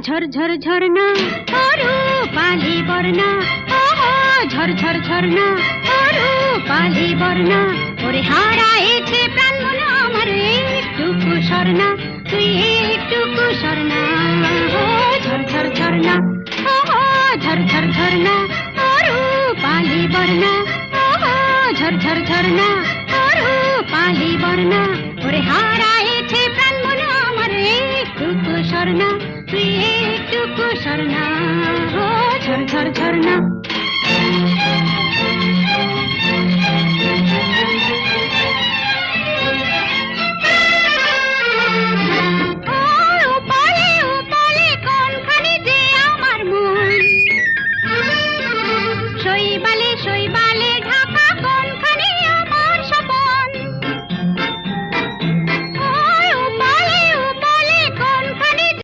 ঝরঝর ঝরনা অরু পালি বর্ণা, ঝরঝর ঝরনা অরু পালি বর্ণা। ওরে হারাইছে প্রাণ মন আমার একটুকু স্বর্ণা, তুই একটুকু স্বর্ণা। ঝরঝর ঝরনা, ঝরঝর ঝরনা অরু পালি বর্ণা, ঝরঝর ঝরনা অরু পালি বর্ণা। ওরে হারাইছে প্রাণ মন আমার একটুকু স্বর্ণা, তুই একটুকু স্বর্ণা। ঝরঝর ঝরনা।